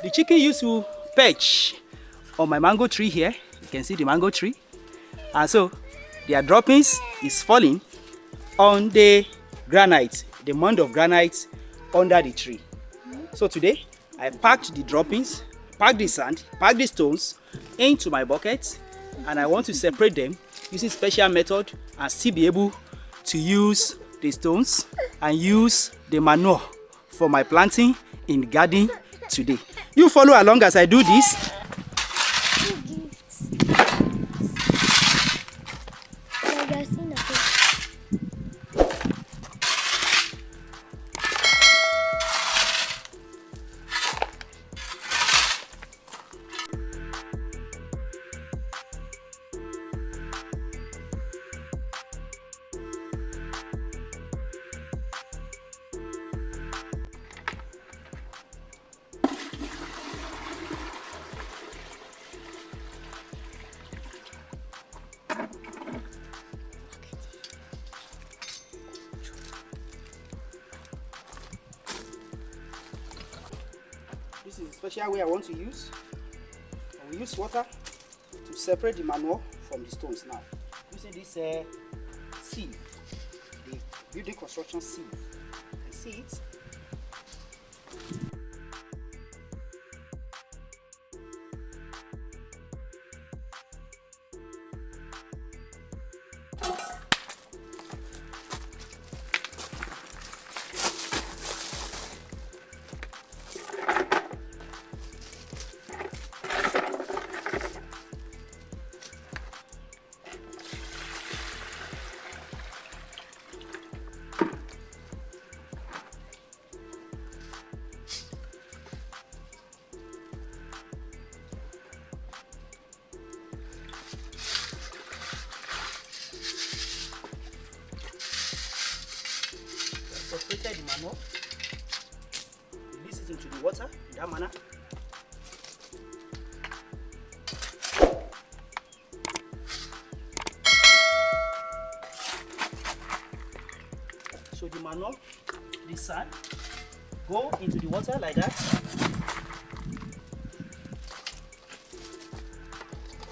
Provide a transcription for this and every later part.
The chicken used to perch on my mango tree here. You can see the mango tree. And so their droppings is falling on the granite, the mound of granite under the tree. So today I packed the droppings, packed the sand, packed the stones into my bucket, and I want to separate them using special method and still be able to use the stones and use the manure for my planting in the garden today. You follow along as I do this. This is a special way I want to use. I will use water to separate the manure from the stones now. Using this sieve, the building construction sieve. You can see it. Separated the manure, release it into the water in that manner. So the manure, the sand, go into the water like that.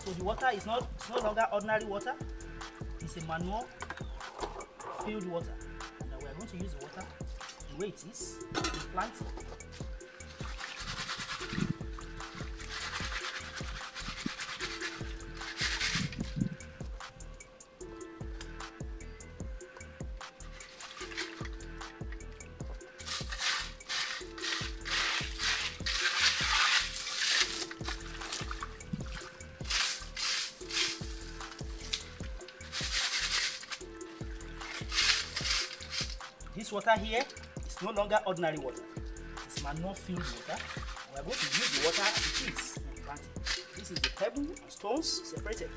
So the water is no longer ordinary water, it's a manure filled water. We are going to use the water the way it is in planting. This water here is no longer ordinary water. It's manure filled water. We are going to use the water as it is in planting. This is the pebble and stones separated.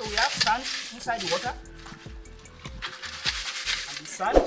We have sand inside the water, and the sand.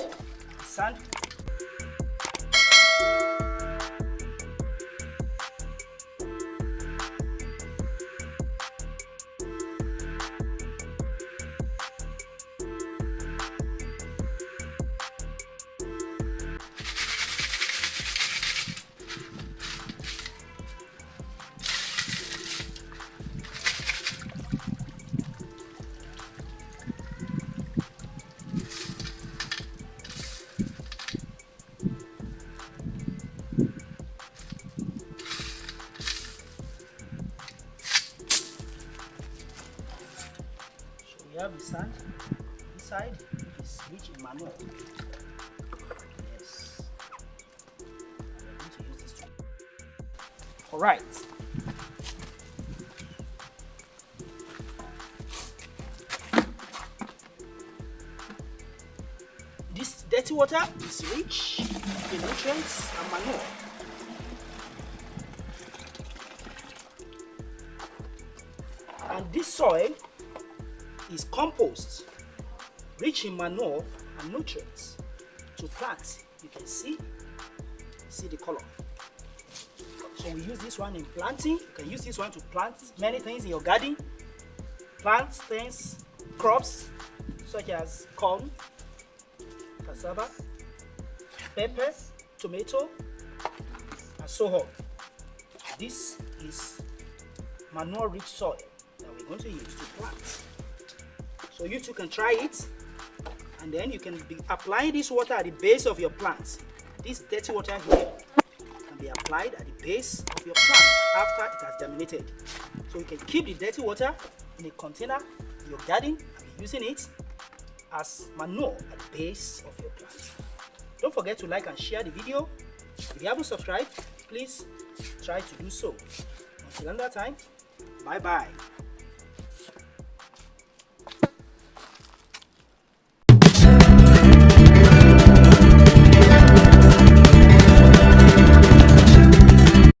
We have the sand inside, is rich in manure. Yes. I'm going to use this one. Alright. This dirty water is rich in nutrients and manure. This soil is compost, rich in manure and nutrients. To plant, you can see the color. So we use this one in planting. You can use this one to plant many things in your garden. Plant things, crops such as corn, cassava, pepper, tomato, and so on. This is manure-rich soil that we're going to use to plant. So you too can try it, and then you can be applying this water at the base of your plants. This dirty water here can be applied at the base of your plant after it has germinated. So you can keep the dirty water in a container in your garden and be using it as manure at the base of your plant. Don't forget to like and share the video. If you haven't subscribed, please try to do so. Until another time, bye bye.